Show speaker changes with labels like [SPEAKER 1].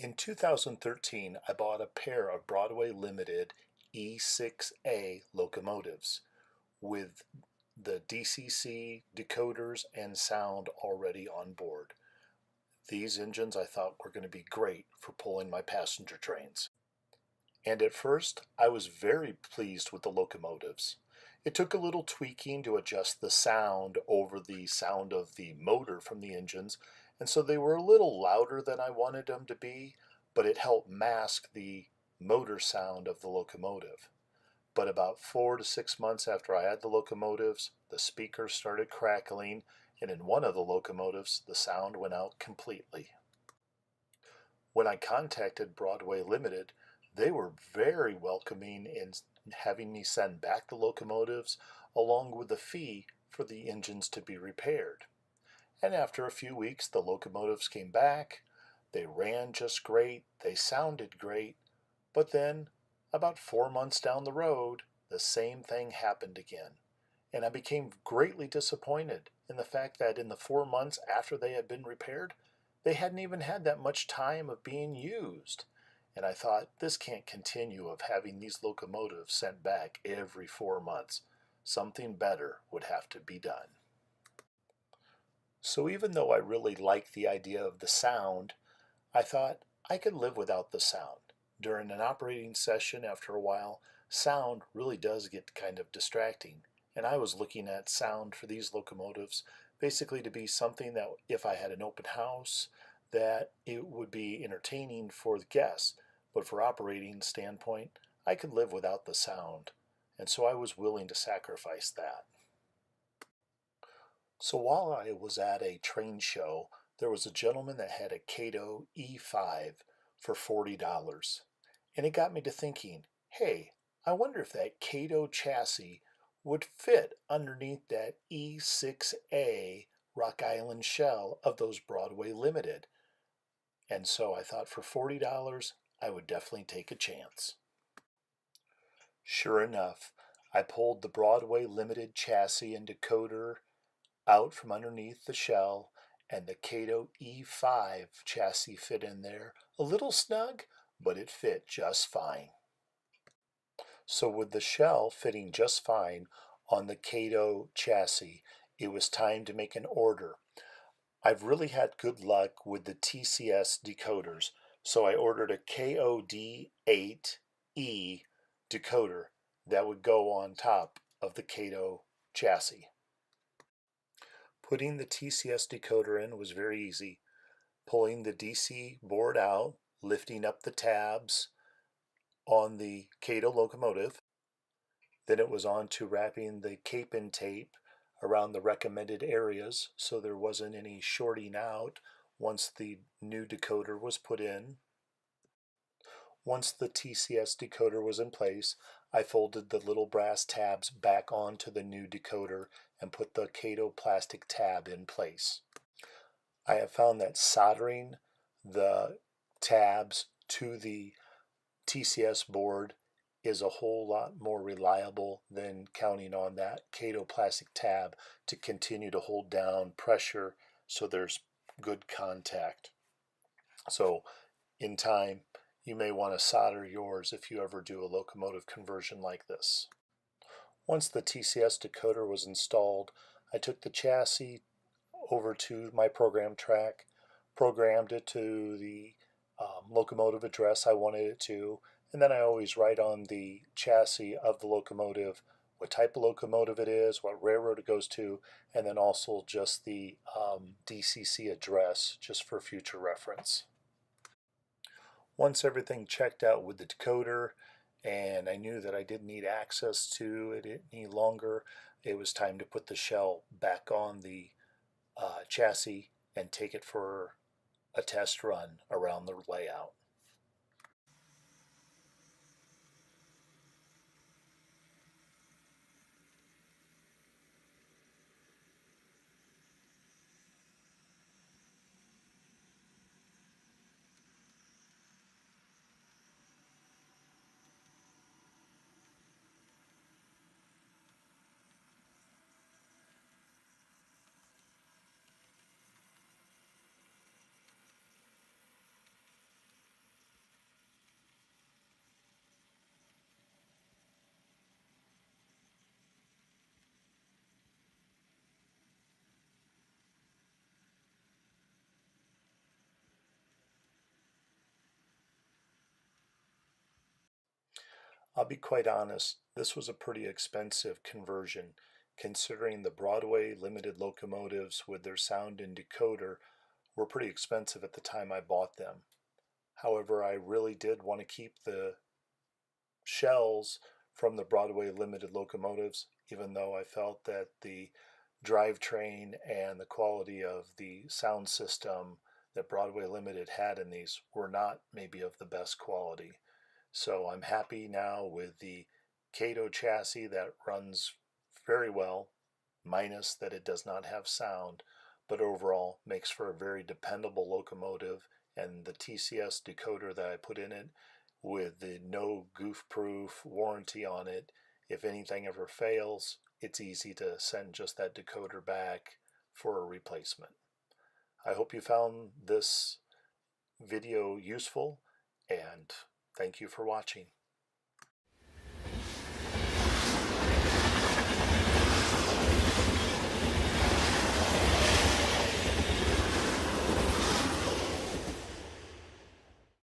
[SPEAKER 1] In 2013, I bought a pair of Broadway Limited E-6-A locomotives with the DCC decoders and sound already on board. These engines I thought were going to be great for pulling my passenger trains. And at first, I was very pleased with the locomotives. It took a little tweaking to adjust the sound over the sound of the motor from the engines, and so they were a little louder than I wanted them to be, but it helped mask the motor sound of the locomotive. But about 4 to 6 months after I had the locomotives, the speakers started crackling, and in one of the locomotives, the sound went out completely. When I contacted Broadway Limited, they were very welcoming in having me send back the locomotives along with the fee for the engines to be repaired. And after a few weeks, the locomotives came back. They ran just great. They sounded great. But then, about 4 months down the road, the same thing happened again. And I became greatly disappointed in the fact that in the 4 months after they had been repaired, they hadn't even had that much time of being used. And I thought, this can't continue of having these locomotives sent back every 4 months. Something better would have to be done. So even though I really liked the idea of the sound, I thought I could live without the sound. During an operating session, after a while, sound really does get kind of distracting. And I was looking at sound for these locomotives basically to be something that if I had an open house, that it would be entertaining for the guests. But for operating standpoint, I could live without the sound. And so I was willing to sacrifice that. So while I was at a train show, there was a gentleman that had a Kato E-5 for $40. And it got me to thinking, hey, I wonder if that Kato chassis would fit underneath that E-6-A Rock Island shell of those Broadway Limited. And so I thought for $40, I would definitely take a chance. Sure enough, I pulled the Broadway Limited chassis and decoder out from underneath the shell, and the Kato E-5 chassis fit in there. A little snug, but it fit just fine. So with the shell fitting just fine on the Kato chassis, it was time to make an order. I've really had good luck with the TCS decoders, so I ordered a KOD8E decoder that would go on top of the Kato chassis. Putting the TCS decoder in was very easy. Pulling the DC board out, lifting up the tabs on the Kato locomotive. Then it was on to wrapping the cape-in tape around the recommended areas so there wasn't any shorting out once the new decoder was put in. Once the TCS decoder was in place, I folded the little brass tabs back onto the new decoder and put the Kato plastic tab in place. I have found that soldering the tabs to the TCS board is a whole lot more reliable than counting on that Kato plastic tab to continue to hold down pressure so there's good contact. So in time, you may want to solder yours if you ever do a locomotive conversion like this. Once the TCS decoder was installed, I took the chassis over to my program track, programmed it to the locomotive address I wanted it to, and then I always write on the chassis of the locomotive what type of locomotive it is, what railroad it goes to, and then also just the DCC address just for future reference. Once everything checked out with the decoder and I knew that I didn't need access to it any longer, it was time to put the shell back on the chassis and take it for a test run around the layout. I'll be quite honest, this was a pretty expensive conversion, considering the Broadway Limited locomotives with their sound and decoder were pretty expensive at the time I bought them. However, I really did want to keep the shells from the Broadway Limited locomotives, even though I felt that the drivetrain and the quality of the sound system that Broadway Limited had in these were not maybe of the best quality. So I'm happy now with the Kato chassis that runs very well, minus that it does not have sound, but overall makes for a very dependable locomotive, and the TCS decoder that I put in it with the no goof proof warranty on it. If anything ever fails, it's easy to send just that decoder back for a replacement. I hope you found this video useful, and thank you for watching.